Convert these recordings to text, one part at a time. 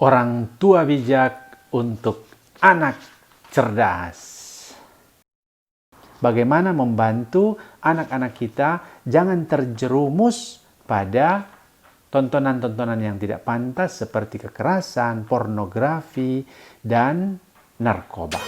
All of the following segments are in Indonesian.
Orang tua bijak untuk anak cerdas. Bagaimana membantu anak-anak kita jangan terjerumus pada tontonan-tontonan yang tidak pantas seperti kekerasan, pornografi, dan narkoba.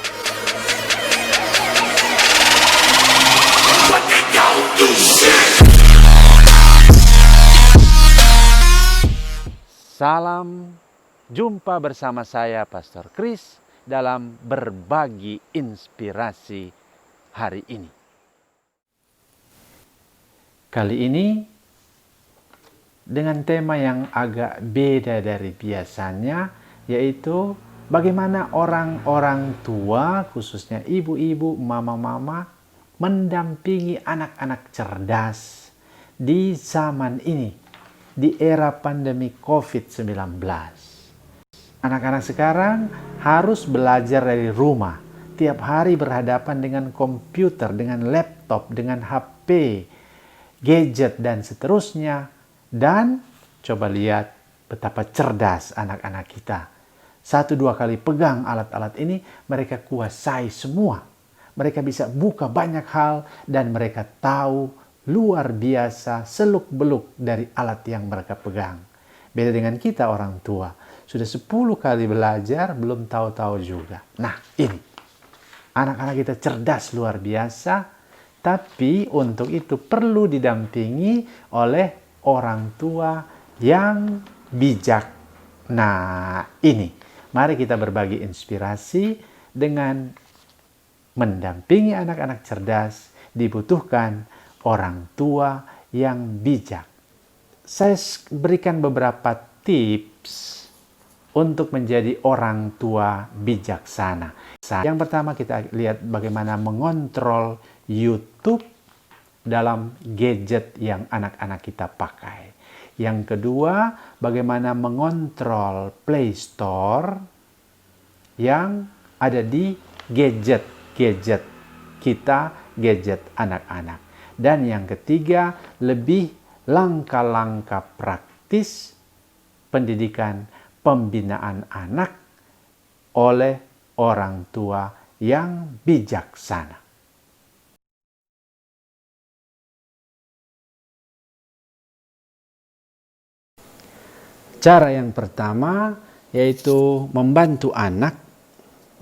Salam jumpa bersama saya Pastor Chris dalam berbagi inspirasi hari ini. Kali ini dengan tema yang agak beda dari biasanya, yaitu bagaimana orang-orang tua, khususnya ibu-ibu, mama-mama, mendampingi anak-anak cerdas di zaman ini, di era pandemi COVID-19. Anak-anak sekarang harus belajar dari rumah, tiap hari berhadapan dengan komputer, dengan laptop, dengan HP, gadget, dan seterusnya. Dan coba lihat betapa cerdas anak-anak kita. 1-2 kali pegang alat-alat ini, mereka kuasai semua. Mereka bisa buka banyak hal dan mereka tahu luar biasa seluk-beluk dari alat yang mereka pegang. Beda dengan kita orang tua. Sudah 10 kali belajar, belum tahu-tahu juga. Nah, ini. Anak-anak kita cerdas luar biasa, tapi untuk itu perlu didampingi oleh orang tua yang bijak. Nah, ini. Mari kita berbagi inspirasi dengan mendampingi anak-anak cerdas. Dibutuhkan orang tua yang bijak. Saya berikan beberapa tips untuk menjadi orang tua bijaksana. Yang pertama, kita lihat bagaimana mengontrol YouTube dalam gadget yang anak-anak kita pakai. Yang kedua, bagaimana mengontrol Play Store yang ada di gadget kita, gadget anak-anak. Dan yang ketiga, lebih langkah-langkah praktis pendidikan pembinaan anak oleh orang tua yang bijaksana. Cara yang pertama yaitu membantu anak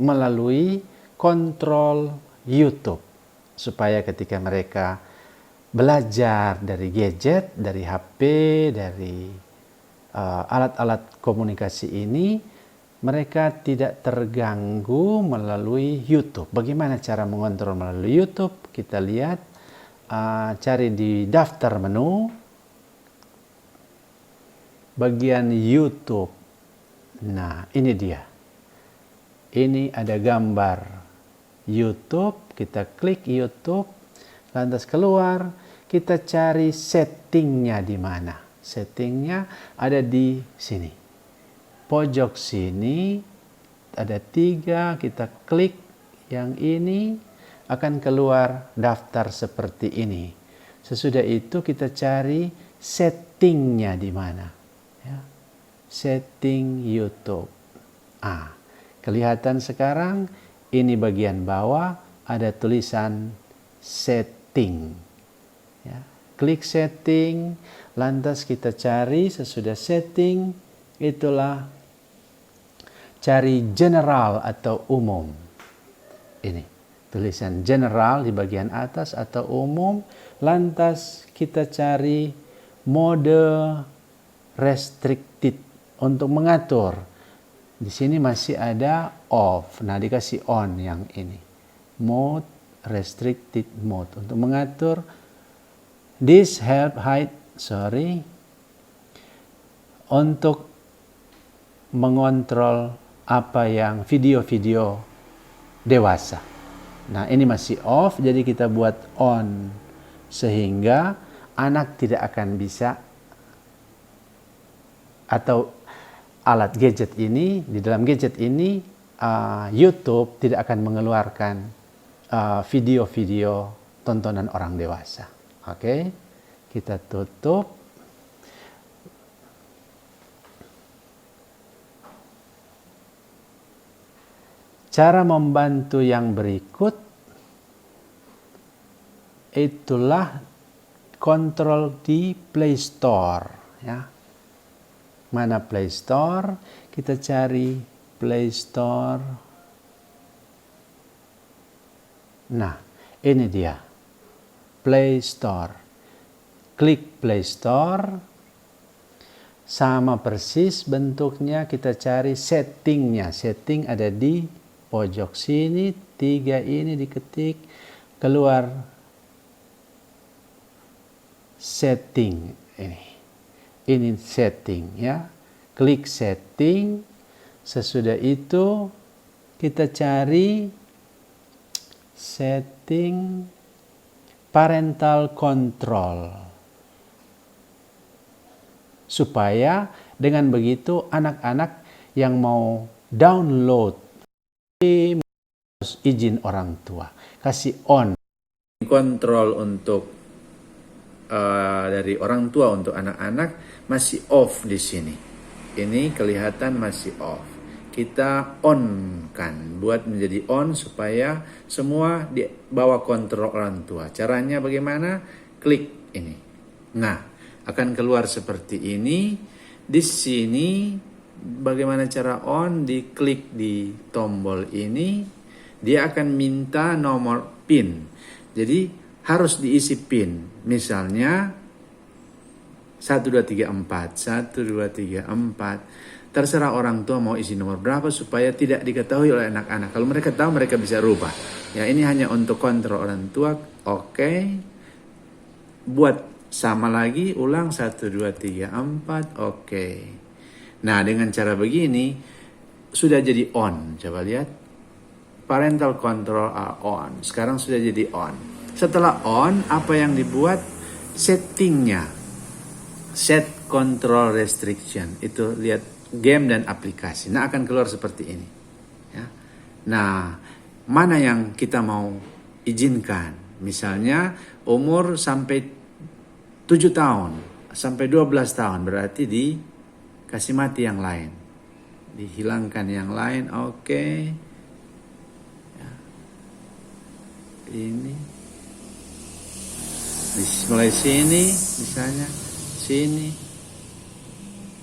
melalui kontrol YouTube, supaya ketika mereka belajar dari gadget, dari HP, dari alat-alat komunikasi ini, mereka tidak terganggu melalui YouTube. Bagaimana cara mengontrol melalui YouTube? Kita lihat, cari di daftar menu, bagian YouTube. Nah, ini dia. Ini ada gambar YouTube, kita klik YouTube, lantas keluar, kita cari settingnya di mana. Settingnya ada di sini. Pojok sini ada 3, kita klik yang ini, akan keluar daftar seperti ini. Sesudah itu kita cari settingnya di mana. Ya. Setting YouTube. Kelihatan sekarang, ini bagian bawah ada tulisan setting. Ya. Klik setting, lantas kita cari, sesudah setting, itulah cari general atau umum. Ini, tulisan general di bagian atas atau umum, lantas kita cari mode restricted untuk mengatur. Di sini masih ada off, nah dikasih on yang ini. Mode, restricted mode, untuk mengatur. This help hide, untuk mengontrol apa yang video-video dewasa. Nah, ini masih off, jadi kita buat on sehingga anak tidak akan bisa, atau alat gadget ini, di dalam gadget ini YouTube tidak akan mengeluarkan video-video tontonan orang dewasa. Oke, kita tutup. Cara membantu yang berikut itulah kontrol di Play Store, ya. Mana Play Store? Kita cari Play Store. Nah, ini dia. Play Store. Klik Play Store. Sama persis bentuknya, kita cari settingnya. Setting ada di pojok sini, 3 ini diketik, keluar setting ini setting, ya. Klik setting. Sesudah itu kita cari setting parental control, supaya dengan begitu anak-anak yang mau download harus izin orang tua, kasih on. Kontrol untuk dari orang tua untuk anak-anak masih off di sini. Ini kelihatan masih off. Kita on kan, buat menjadi on supaya semua di bawah kontrol orang tua. Caranya bagaimana? Klik ini. Nah, akan keluar seperti ini. Di sini bagaimana cara on? Diklik di tombol ini. Dia akan minta nomor PIN. Jadi harus diisi PIN. Misalnya 1234, 1234. Terserah orang tua mau isi nomor berapa supaya tidak diketahui oleh anak-anak. Kalau mereka tahu, mereka bisa rubah. Ya, ini hanya untuk kontrol orang tua. Oke. Buat sama lagi, ulang 1234. Oke. Nah, dengan cara begini sudah jadi on. Coba lihat. Parental control are on. Sekarang sudah jadi on. Setelah on, apa yang dibuat? Settingnya. Set control restriction. Itu lihat game dan aplikasi. Nah, akan keluar seperti ini. Ya. Nah, mana yang kita mau izinkan? Misalnya umur sampai 7 tahun. Sampai 12 tahun. Berarti dikasih mati yang lain. Dihilangkan yang lain. Oke. Ini mulai sini, misalnya sini,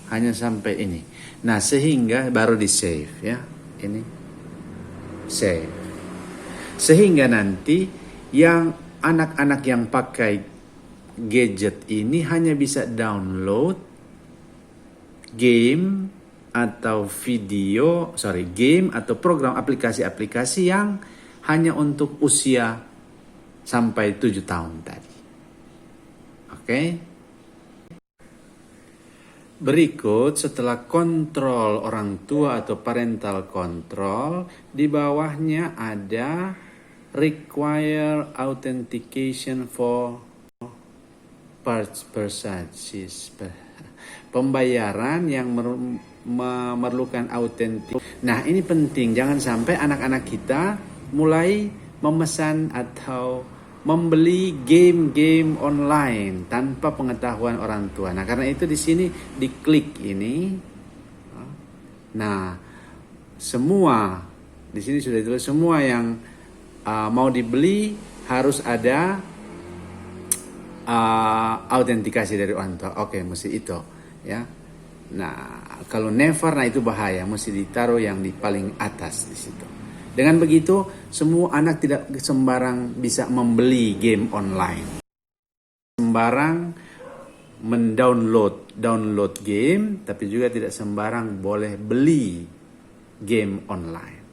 hanya sampai ini. Nah, sehingga baru di save, ya. Ini save. Sehingga nanti yang anak-anak yang pakai gadget ini hanya bisa download game atau game atau program aplikasi-aplikasi yang hanya untuk usia sampai 7 tahun tadi. Oke. Berikut setelah kontrol orang tua atau parental control, di bawahnya ada require authentication for purchases. Pembayaran yang memerlukan autentik. Nah, ini penting, jangan sampai anak-anak kita mulai memesan atau membeli game-game online tanpa pengetahuan orang tua. Nah, karena itu di sini diklik ini. Nah, semua di sini sudah ditulis semua yang mau dibeli harus ada autentikasi dari orang tua. Oke, mesti itu, ya. Nah, kalau never, nah itu bahaya, mesti ditaruh yang di paling atas di situ. Dengan begitu, semua anak tidak sembarang bisa membeli game online. Sembarang download game, tapi juga tidak sembarang boleh beli game online.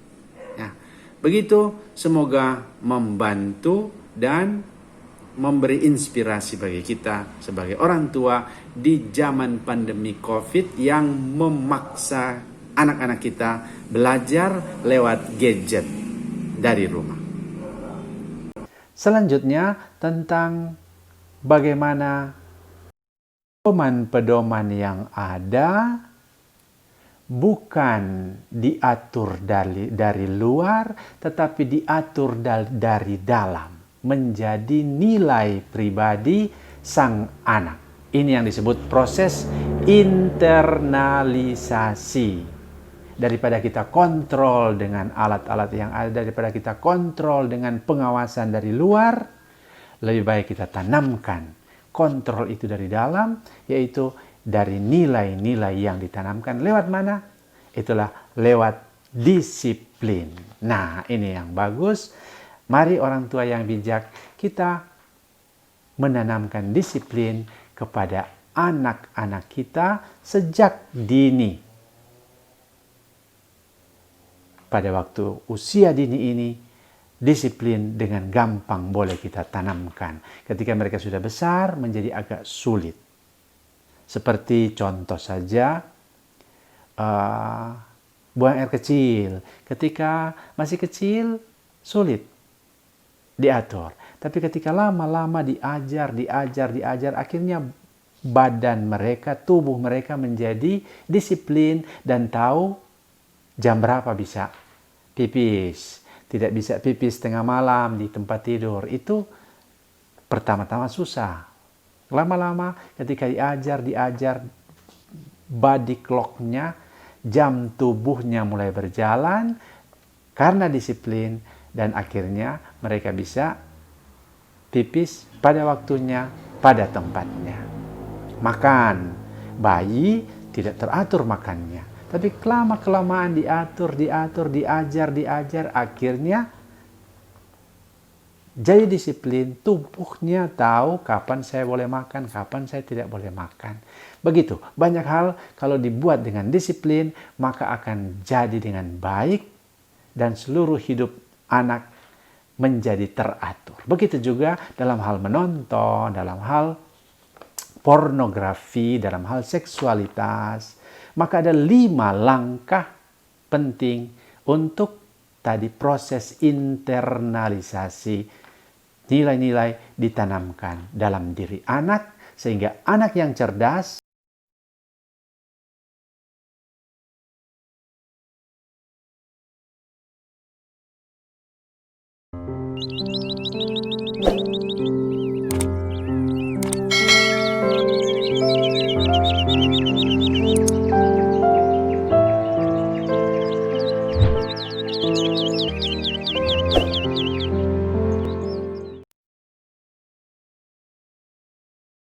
Ya. Begitu, semoga membantu dan memberi inspirasi bagi kita sebagai orang tua di zaman pandemi COVID yang memaksa anak-anak kita belajar lewat gadget dari rumah. Selanjutnya tentang bagaimana pedoman yang ada bukan diatur dari luar, tetapi diatur dari dalam, menjadi nilai pribadi sang anak. Ini yang disebut proses internalisasi. daripada kita kontrol dengan alat-alat yang ada, daripada kita kontrol dengan pengawasan dari luar, lebih baik kita tanamkan kontrol itu dari dalam, yaitu dari nilai-nilai yang ditanamkan. Lewat mana? Itulah lewat disiplin. Nah, ini yang bagus. Mari orang tua yang bijak, kita menanamkan disiplin kepada anak-anak kita sejak dini. Pada waktu usia dini ini, disiplin dengan gampang boleh kita tanamkan. Ketika mereka sudah besar, menjadi agak sulit. Seperti contoh saja, buang air kecil. Ketika masih kecil, sulit diatur. Tapi ketika lama-lama diajar, akhirnya badan mereka, tubuh mereka menjadi disiplin dan tahu jam berapa bisa pipis. Tidak bisa pipis tengah malam di tempat tidur. Itu pertama-tama susah. Lama-lama ketika diajar, body clock-nya, jam tubuhnya mulai berjalan karena disiplin, dan akhirnya mereka bisa pipis pada waktunya, pada tempatnya. Makan, bayi tidak teratur makannya, tapi kelamaan diatur, diajar, akhirnya jadi disiplin, tubuhnya tahu kapan saya boleh makan, kapan saya tidak boleh makan. Begitu, banyak hal kalau dibuat dengan disiplin, maka akan jadi dengan baik, dan seluruh hidup anak menjadi teratur. Begitu juga dalam hal menonton, dalam hal pornografi, dalam hal seksualitas. Maka ada 5 langkah penting untuk tadi proses internalisasi nilai-nilai ditanamkan dalam diri anak, sehingga anak yang cerdas